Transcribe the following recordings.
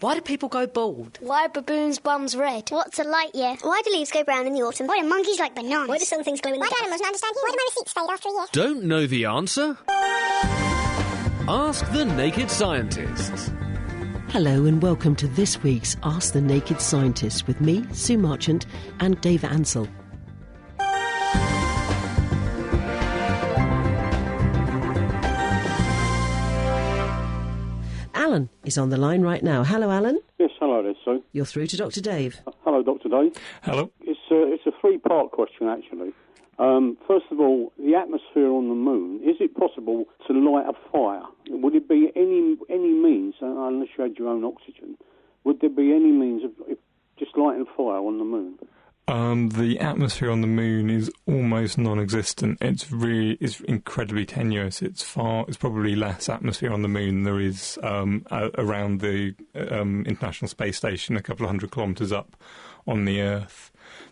Why do people go bald? Why are baboons' bums red? What's a light year? Why do leaves go brown in the autumn? Why do monkeys like bananas? Why do some things glow in the dark? Why do animals not understand you? Why do my receipts fade after a year? Don't know the answer? Ask the Naked Scientists. Hello and welcome to this week's Ask the Naked Scientists with me, Sue Marchant, and Dave Ansell. Alan is on the line right now. Hello, Alan. Yes, hello there, Sue. You're through to Dr. Dave. Hello, Dr. Dave. Hello. It's a three-part question, actually. First of all, the atmosphere on the moon, is it possible to light a fire? Would it be any means, unless you had your own oxygen, would there be any means of just lighting a fire on the moon? The atmosphere on the moon is almost non-existent. It's incredibly tenuous. It's probably less atmosphere on the moon than there is around the International Space Station, a couple of 100 kilometres up on the Earth.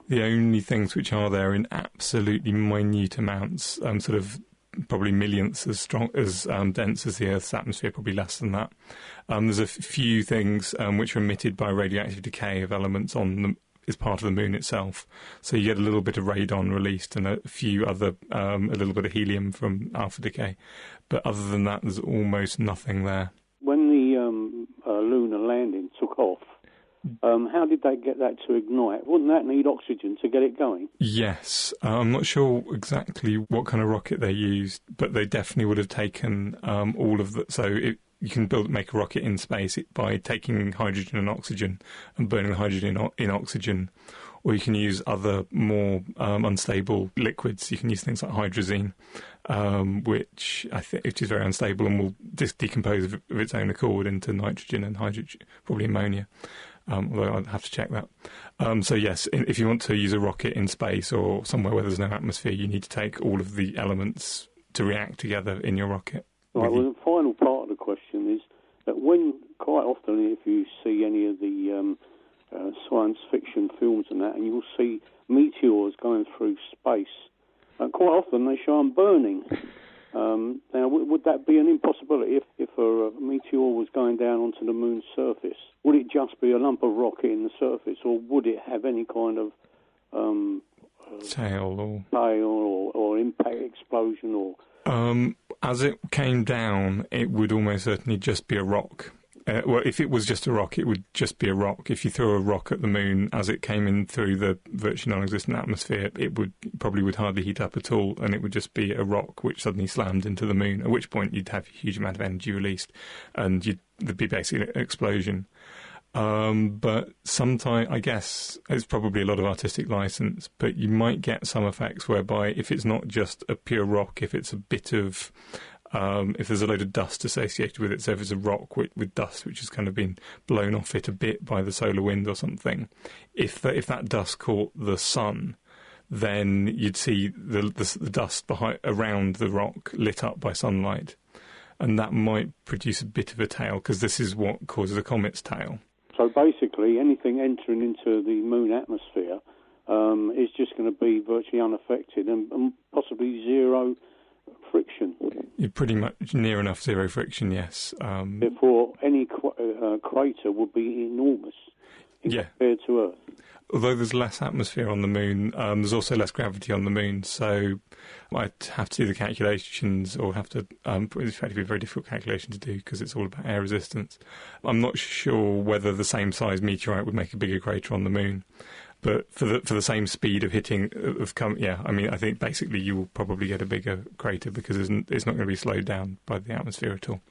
The only things which are there in absolutely minute amounts, sort of probably millionths as dense as the Earth's atmosphere, probably less than that. There's a few things which are emitted by radioactive decay of elements is part of the moon itself. So you get a little bit of radon released and a few other, a little bit of helium from alpha decay. But other than that, there's almost nothing there. When the lunar landing took off, how did they get that to ignite? Wouldn't that need oxygen to get it going? Yes. I'm not sure exactly what kind of rocket they used, but they definitely would have taken all of the... So you can make a rocket in space by taking hydrogen and oxygen and burning the hydrogen in oxygen, or you can use other more unstable liquids. You can use things like hydrazine, which is very unstable and will decompose of its own accord into nitrogen and hydrogen, probably ammonia. Although I'd have to check that. So yes, if you want to use a rocket in space or somewhere where there's no atmosphere, you need to take all of the elements to react together in your rocket. Right, well, the final part of the question is that quite often if you see any of the science fiction films and that, and you'll see meteors going through space, quite often they show them burning. Now, would that be an impossibility if a meteor was going down onto the moon's surface? Would it just be a lump of rock in the surface, or would it have any kind of tail or impact explosion or... As it came down, it would almost certainly just be a rock. Well, if it was just a rock, it would just be a rock. If you threw a rock at the moon as it came in through the virtually non-existent atmosphere, it would hardly heat up at all, and it would just be a rock which suddenly slammed into the moon, at which point you'd have a huge amount of energy released, and there'd be basically an explosion. But sometimes, I guess, it's probably a lot of artistic license, but you might get some effects whereby if it's not just a pure rock, if it's a bit of, if there's a load of dust associated with it, so if it's a rock with dust which has kind of been blown off it a bit by the solar wind or something, if that dust caught the sun, then you'd see the dust around the rock lit up by sunlight, and that might produce a bit of a tail, because this is what causes a comet's tail. So basically, anything entering into the moon atmosphere is just going to be virtually unaffected and possibly zero friction. You're pretty much near enough zero friction, yes. Therefore, any crater would be enormous compared to Earth. Although there's less atmosphere on the moon, there's also less gravity on the moon, so I'd have to do the calculations, or have to... it's going to be a very difficult calculation to do, because it's all about air resistance. I'm not sure whether the same size meteorite would make a bigger crater on the moon, but for the same speed of hitting... I think basically you will probably get a bigger crater, because it's not going to be slowed down by the atmosphere at all.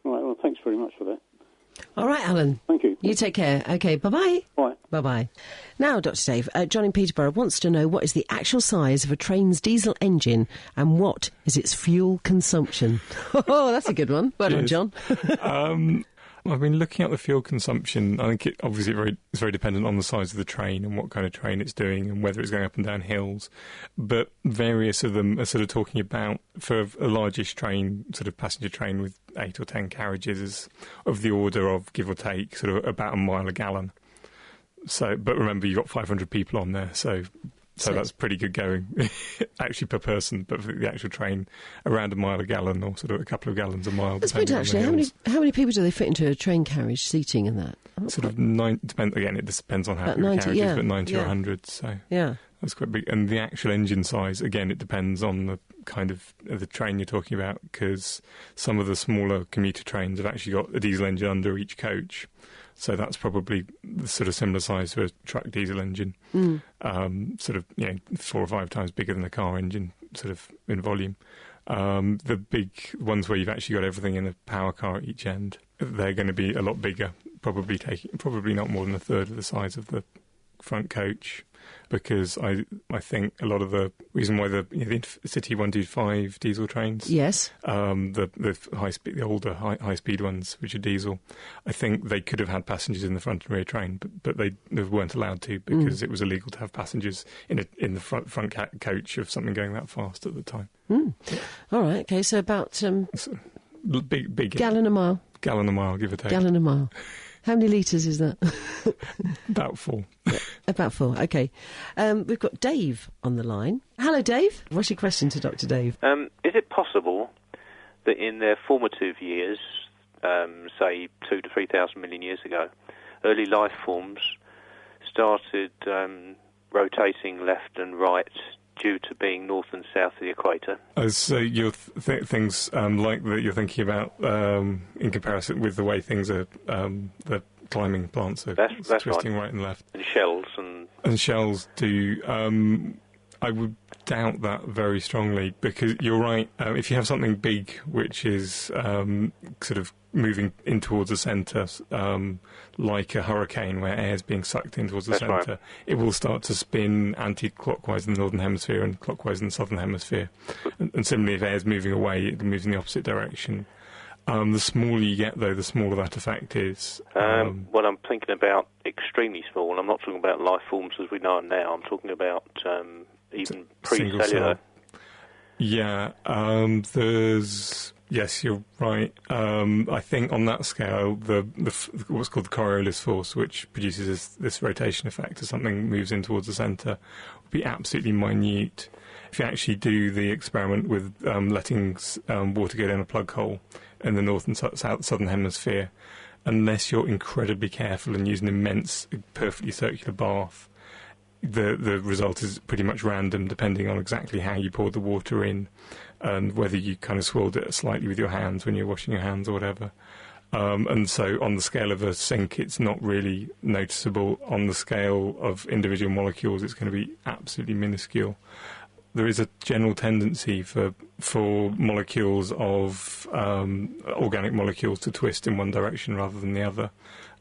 All right, well, thanks very much for that. All right, Alan. Thank you. You take care. OK, bye-bye. Bye. Bye-bye. Now, Dr. Dave, John in Peterborough wants to know what is the actual size of a train's diesel engine and what is its fuel consumption. Oh, that's a good one. Well done, John. I've been looking at the fuel consumption. I think it's very dependent on the size of the train and what kind of train it's doing and whether it's going up and down hills. But various of them are sort of talking about, for a largish train, sort of passenger train with 8 or 10 carriages, is of the order of, give or take, sort of about a mile a gallon. So, but remember, you've got 500 people on there, so So that's pretty good going, actually, per person. But for the actual train, around a mile a gallon, or sort of a couple of gallons a mile. That's good, actually. How many people do they fit into a train carriage, seating and that? Sort of 90, again, it depends on how big the carriage is, but 90 or 100, so that's quite big. And the actual engine size, again, it depends on the kind of the train you're talking about, because some of the smaller commuter trains have actually got a diesel engine under each coach. So that's probably the sort of similar size to a truck diesel engine, sort of 4 or 5 times bigger than a car engine, sort of in volume. The big ones where you've actually got everything in a power car at each end, they're going to be a lot bigger, probably not more than a third of the size of the front coach, because I think a lot of the reason why the City 125 diesel trains, the high speed, the older high speed ones, which are diesel, I think they could have had passengers in the front and rear train, but they weren't allowed to, because it was illegal to have passengers in the front coach of something going that fast at the time. All right, okay, so about big gallon a mile. Gallon a mile, give or take. Gallon a mile. How many litres is that? About 4. About 4, OK. We've got Dave on the line. Hello, Dave. What's your question to Dr. Dave? Is it possible that in their formative years, say 2 to 3,000 million years ago, early life forms started rotating left and right due to being north and south of the equator? So your things like that you're thinking about in comparison with the way things are, the climbing plants are that's twisting right and left. And shells and shells do. I would doubt that very strongly, because you're right. If you have something big which is sort of moving in towards the centre, like a hurricane where air is being sucked in towards the centre, it will start to spin anti-clockwise in the northern hemisphere and clockwise in the southern hemisphere. And similarly, if air is moving away, it moves in the opposite direction. The smaller you get, though, the smaller that effect is. Well, I'm thinking about extremely small. I'm not talking about life forms as we know them now. I'm talking about even pre-cellular. Yeah, there's... Yes, you're right. I think on that scale, the what's called the Coriolis force, which produces this rotation effect as something moves in towards the centre, would be absolutely minute. If you actually do the experiment with letting water go down a plug hole in the north and southern hemisphere, unless you're incredibly careful and use an immense, perfectly circular bath, the result is pretty much random, depending on exactly how you poured the water in and whether you kind of swirled it slightly with your hands when you're washing your hands or whatever. And so on the scale of a sink, it's not really noticeable. On the scale of individual molecules, it's going to be absolutely minuscule. There is a general tendency for molecules of organic molecules to twist in one direction rather than the other.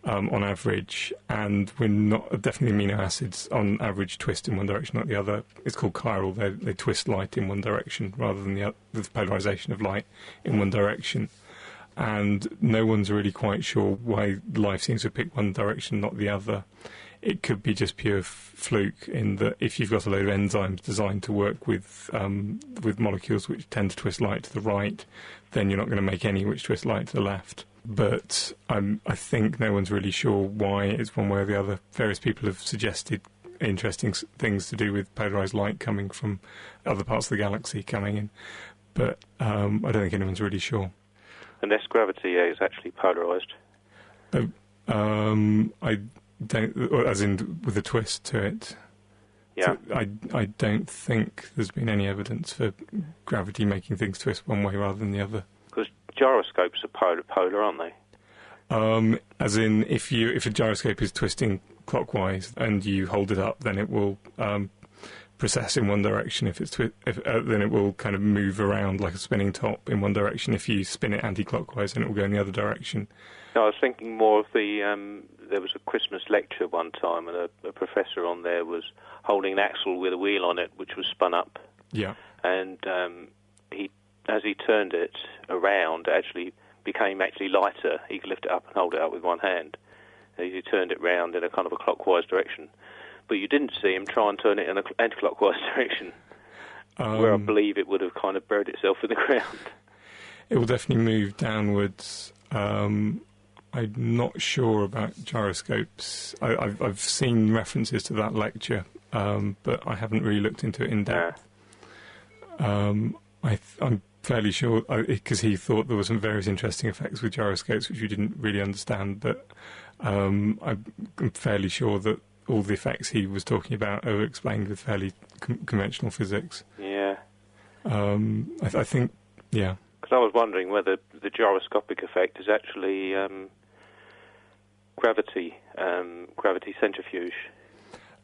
On average, and definitely amino acids on average twist in one direction, not the other. It's called chiral. They twist light in one direction rather than the polarization of light in one direction. And no one's really quite sure why life seems to pick one direction, not the other. It could be just pure fluke in that if you've got a load of enzymes designed to work with molecules which tend to twist light to the right, then you're not going to make any which twist light to the left. But I think no one's really sure why it's one way or the other. Various people have suggested interesting things to do with polarised light coming from other parts of the galaxy coming in, but I don't think anyone's really sure. Unless gravity is actually polarised. I don't, as in with a twist to it. Yeah. So I don't think there's been any evidence for gravity making things twist one way rather than the other. Because gyroscopes are polar, aren't they? As in, if a gyroscope is twisting clockwise and you hold it up, then it will precess in one direction. If it's then it will kind of move around like a spinning top in one direction. If you spin it anti-clockwise, then it will go in the other direction. No, I was thinking more of the... there was a Christmas lecture one time, and a professor on there was holding an axle with a wheel on it, which was spun up. Yeah. And as he turned it around, it actually became lighter. He could lift it up and hold it up with one hand. And he turned it round in a kind of a clockwise direction. But you didn't see him try and turn it in an anti-clockwise direction, where I believe it would have kind of buried itself in the ground. It will definitely move downwards. I'm not sure about gyroscopes. I've seen references to that lecture, but I haven't really looked into it in depth. I'm fairly sure, because he thought there were some various interesting effects with gyroscopes which we didn't really understand, but I'm fairly sure that all the effects he was talking about are explained with fairly conventional physics. Yeah. I think, yeah. Because I was wondering whether the gyroscopic effect is actually gravity centrifuge.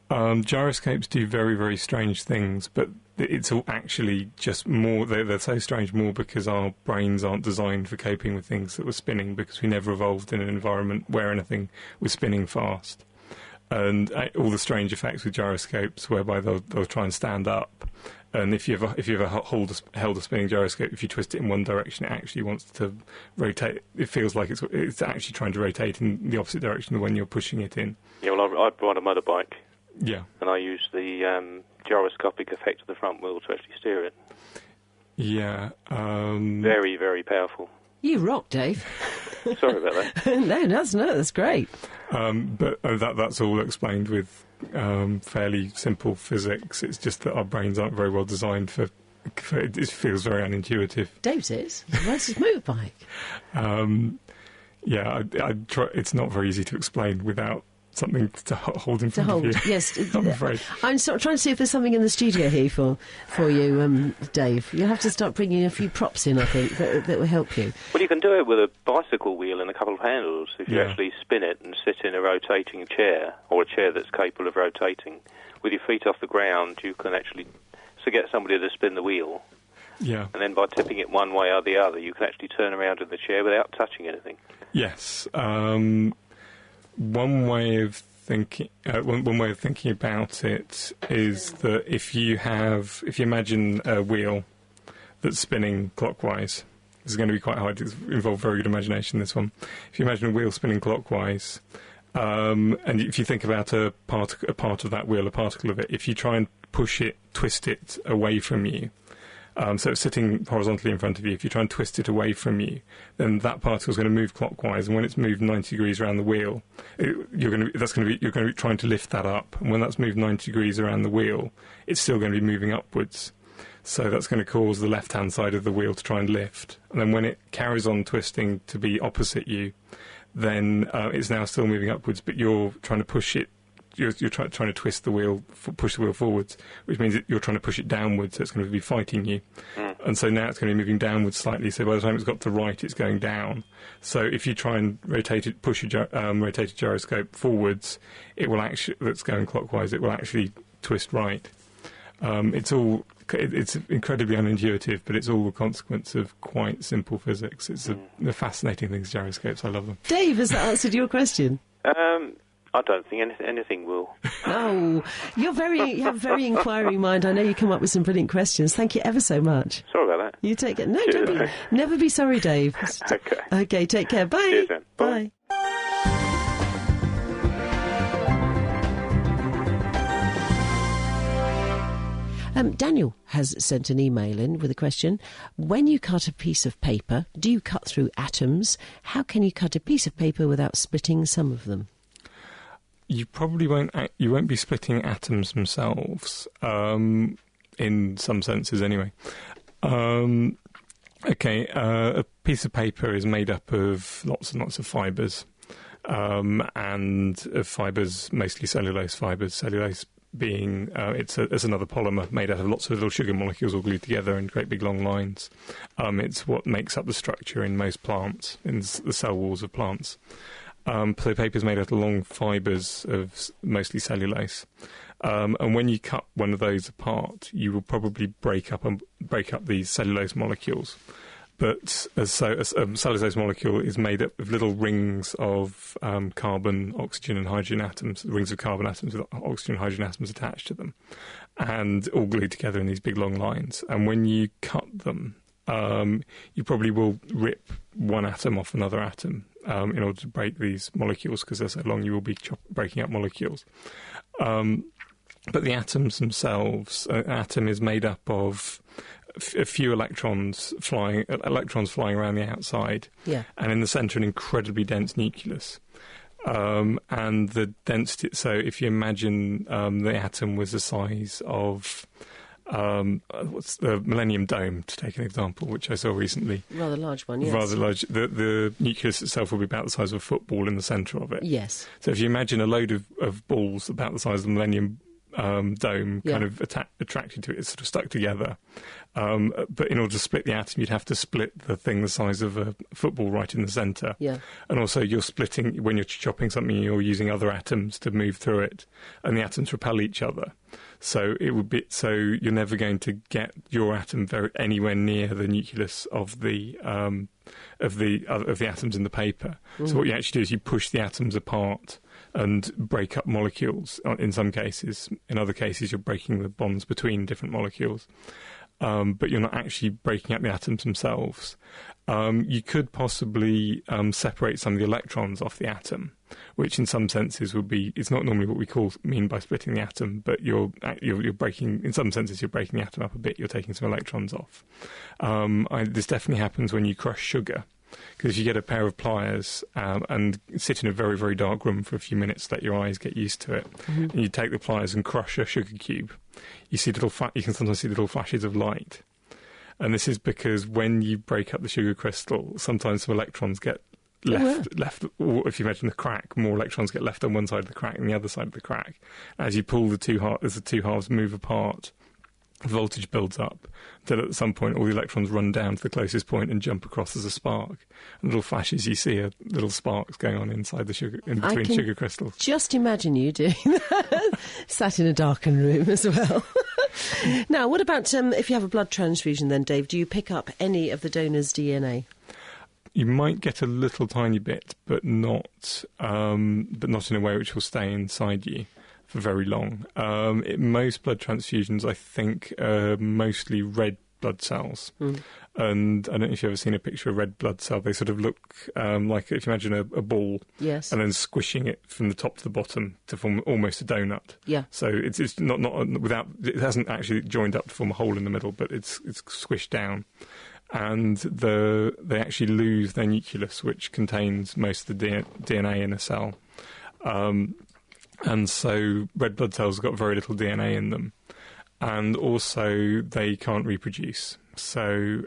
Gyroscopes do very, very strange things, but it's all actually just more... They're so strange more because our brains aren't designed for coping with things that were spinning, because we never evolved in an environment where anything was spinning fast. And all the strange effects with gyroscopes, whereby they'll try and stand up, and if you ever held a spinning gyroscope, if you twist it in one direction, it actually wants to rotate. It feels like it's actually trying to rotate in the opposite direction of when you're pushing it in. Yeah, well, I ride a motorbike. Yeah. And I use the gyroscopic effect of the front wheel to actually steer it. Yeah. Very, very powerful. You rock, Dave. Sorry about that. No, that's great. But that's all explained with fairly simple physics. It's just that our brains aren't very well designed for it. It feels very unintuitive. Dave's is. Where's his motorbike? Yeah, I try. It's not very easy to explain without something to hold in front of you. Yes. I'm afraid. I'm sort of trying to see if there's something in the studio here for you, Dave. You'll have to start bringing a few props in, I think, that will help you. Well, you can do it with a bicycle wheel and a couple of handles. If you Yeah. actually spin it and sit in a rotating chair, or a chair that's capable of rotating, with your feet off the ground, you can actually get somebody to spin the wheel. Yeah. And then by tipping it one way or the other, you can actually turn around in the chair without touching anything. Yes. One way of thinking about it is that if you imagine a wheel that's spinning clockwise, this is going to be quite hard. It's involved very good imagination, this one. If you imagine a wheel spinning clockwise, and if you think about a part of that wheel, a particle of it, if you try and twist it away from you, so it's sitting horizontally in front of you. If you try and twist it away from you, then that particle is going to move clockwise, and when it's moved 90 degrees around the wheel, you're going to be trying to lift that up. And when that's moved 90 degrees around the wheel, it's still going to be moving upwards. So that's going to cause the left-hand side of the wheel to try and lift. And then when it carries on twisting to be opposite you, then it's now still moving upwards, but you're trying to push it. You're trying to twist the wheel, push the wheel forwards, which means that you're trying to push it downwards, so it's going to be fighting you. And so now it's going to be moving downwards slightly, so by the time it's got to right, it's going down. So if you try and rotate a gyroscope forwards, that's going clockwise, it will actually twist right. It's incredibly unintuitive, but it's all a consequence of quite simple physics. They're fascinating things, gyroscopes. I love them. Dave, has that answered your question? I don't think anything will. Oh, you have a very inquiring mind. I know you come up with some brilliant questions. Thank you ever so much. Sorry about that. You take it. No, never be sorry, Dave. Okay. Okay, take care. Bye. Cheers then. Bye. Daniel has sent an email in with a question. When you cut a piece of paper, do you cut through atoms? How can you cut a piece of paper without splitting some of them? You probably won't. You won't be splitting atoms themselves, in some senses, anyway. A piece of paper is made up of lots and lots of fibres, and fibres, mostly cellulose fibres. Cellulose being it's another polymer made out of lots of little sugar molecules all glued together in great big long lines. It's what makes up the structure in most plants, in the cell walls of plants. So paper is made out of long fibres of mostly cellulose, and when you cut one of those apart, you will probably break up these cellulose molecules. But a cellulose molecule is made up of little rings of carbon, oxygen, and hydrogen atoms. Rings of carbon atoms with oxygen and hydrogen atoms attached to them, and all glued together in these big long lines. And when you cut them, you probably will rip one atom off another atom in order to break these molecules, because they're so long you will be breaking up molecules. But the atoms themselves, an atom is made up of a few electrons flying around the outside, and in the centre an incredibly dense nucleus. And the density. So if you imagine the atom was the size of what's the Millennium Dome, to take an example, which I saw recently. Rather large one, yes. Rather large. The nucleus itself will be about the size of a football in the centre of it. Yes. So if you imagine a load of balls about the size of the Millennium Dome kind of attracted to it, it's sort of stuck together. But in order to split the atom, you'd have to split the thing the size of a football right in the centre. Yeah. And also you're splitting, when you're chopping something, you're using other atoms to move through it, and the atoms repel each other. So you're never going to get your atom anywhere near the nucleus of the atoms in the paper. So what you actually do is you push the atoms apart and break up molecules in some cases. In other cases, you're breaking the bonds between different molecules. But you're not actually breaking up the atoms themselves. You could possibly separate some of the electrons off the atom, which in some senses it's not normally what we mean by splitting the atom, but you're breaking, in some senses, you're breaking the atom up a bit, you're taking some electrons off. This definitely happens when you crush sugar. Because if you get a pair of pliers and sit in a very, very dark room for a few minutes, let your eyes get used to it, and you take the pliers and crush a sugar cube, you can sometimes see little flashes of light. And this is because when you break up the sugar crystal, sometimes some electrons get left, or if you imagine the crack, more electrons get left on one side of the crack than the other side of the crack. As you pull as the two halves move apart, the voltage builds up until at some point all the electrons run down to the closest point and jump across as a spark. And little flashes you see are little sparks going on inside the sugar, in between sugar crystals. Just imagine you doing that, sat in a darkened room as well. Now, what about if you have a blood transfusion then, Dave? Do you pick up any of the donor's DNA? You might get a little tiny bit, but not in a way which will stay inside you for very long. Most blood transfusions, I think, are mostly red blood cells. And I don't know if you've ever seen a picture of a red blood cell. They sort of look like, if you imagine a ball, yes, and then squishing it from the top to the bottom to form almost a donut. Yeah. So it's not without, it hasn't actually joined up to form a hole in the middle, but it's squished down. And they actually lose their nucleus, which contains most of the DNA in a cell. And so red blood cells have got very little DNA in them. And also they can't reproduce. So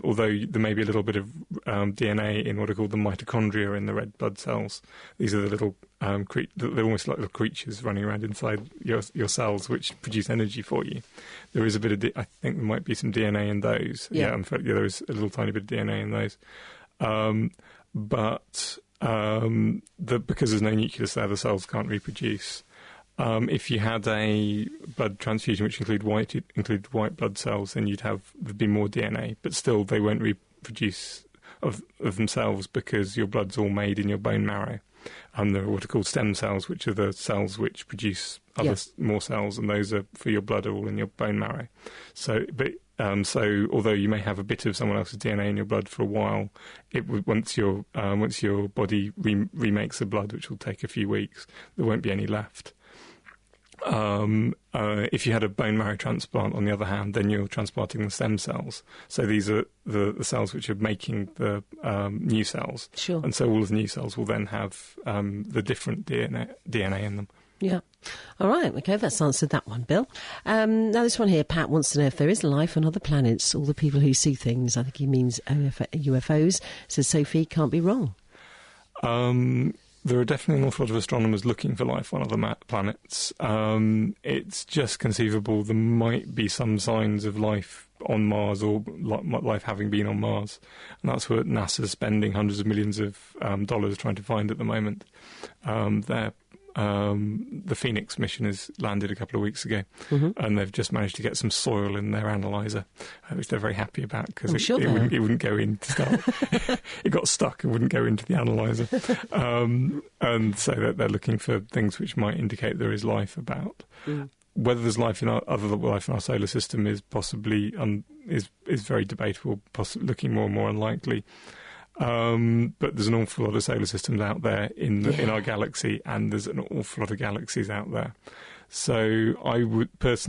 although there may be a little bit of DNA in what are called the mitochondria in the red blood cells, these are the little they're almost like little creatures running around inside your cells which produce energy for you. There is a bit of I think there might be some DNA in those. Yeah, in fact, there is a little tiny bit of DNA in those. Because there's no nucleus there, the cells can't reproduce. If you had a blood transfusion which included white blood cells, then there'd be more DNA, but still they won't reproduce of themselves because your blood's all made in your bone marrow. There are what are called stem cells, which are the cells which produce more cells, and those are for your blood are all in your bone marrow. So although you may have a bit of someone else's DNA in your blood for a while, once your body remakes the blood, which will take a few weeks, there won't be any left. If you had a bone marrow transplant, on the other hand, then you're transplanting the stem cells. So these are the cells which are making the new cells. Sure. And so all of the new cells will then have the different DNA in them. Yeah. All right, okay, that's answered that one, Bill. Now this one here, Pat wants to know if there is life on other planets. All the people who see things, I think he means UFOs, says Sophie, can't be wrong. There are definitely an awful lot of astronomers looking for life on other planets. It's just conceivable there might be some signs of life on Mars, or life having been on Mars. And that's what NASA's spending hundreds of millions of dollars trying to find at the moment. The Phoenix mission has landed a couple of weeks ago, and they've just managed to get some soil in their analyzer, which they're very happy about, because it wouldn't go in to start. It got stuck and wouldn't go into the analyzer. And so they're looking for things which might indicate there is life about. Whether there's life other life in our solar system is possibly is very debatable, looking more and more unlikely. But there's an awful lot of solar systems out there in our galaxy, and there's an awful lot of galaxies out there. So I would have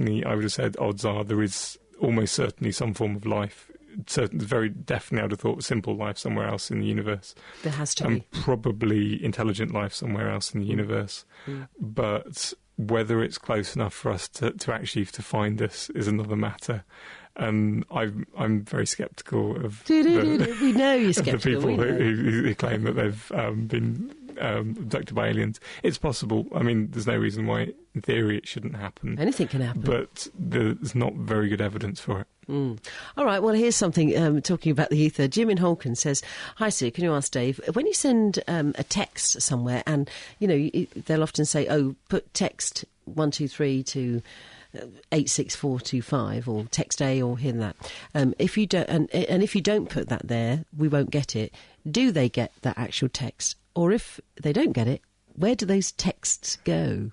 said odds are there is almost certainly some form of life. Very definitely, I would have thought simple life somewhere else in the universe. There has to and be. Probably intelligent life somewhere else in the universe. But whether it's close enough for us to actually to find us is another matter. And I'm very sceptical of we know you're sceptical. The people who claim that they've been abducted by aliens. It's possible. I mean, there's no reason why, in theory, it shouldn't happen. Anything can happen. But there's not very good evidence for it. All right, well, here's something, talking about the ether. Jim in Holcombe says, "Hi, Sue, can you ask Dave, when you send a text somewhere, and, they'll often say, put text 123 to 86425 or text A or hear that. If you don't, and if you don't put that there, we won't get it. Do they get that actual text? Or if they don't get it, where do those texts go?"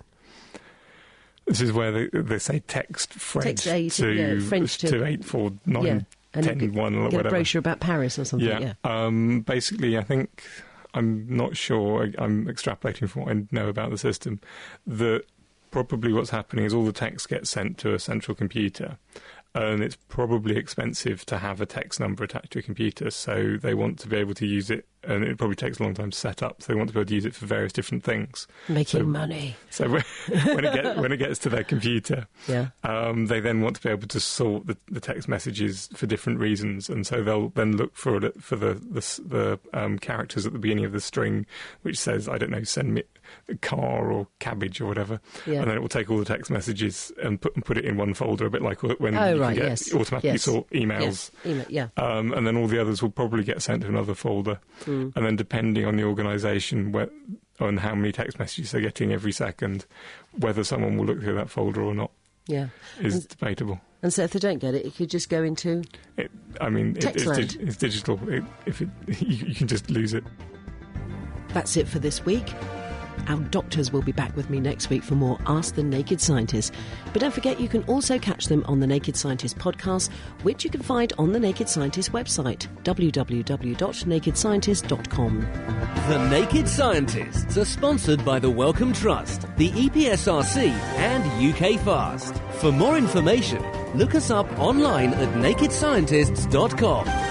This is where they say text French to French to 849 10 1 or whatever. Get a brochure about Paris or something. Yeah. Basically, I think, I'm not sure, I'm extrapolating from what I know about the system, that probably what's happening is all the text gets sent to a central computer, and it's probably expensive to have a text number attached to a computer, so they want to be able to use it, and it probably takes a long time to set up, so they want to be able to use it for various different things. Making money. So when it gets to their computer, they then want to be able to sort the text messages for different reasons, and so they'll then look for the characters at the beginning of the string, which says, I don't know, send me a car or cabbage or whatever, and then it will take all the text messages and put it in one folder, a bit like when automatically sort emails. And then all the others will probably get sent to another folder. And then depending on the organisation, on how many text messages they're getting every second, whether someone will look through that folder or not is debatable. And so if they don't get it, it could just go into it's digital. You can just lose it. That's it for this week. Our doctors will be back with me next week for more Ask the Naked Scientist. But don't forget, you can also catch them on the Naked Scientist podcast, which you can find on the Naked Scientist website, www.nakedscientist.com. The Naked Scientists are sponsored by the Wellcome Trust, the EPSRC and UK Fast. For more information, look us up online at nakedscientists.com.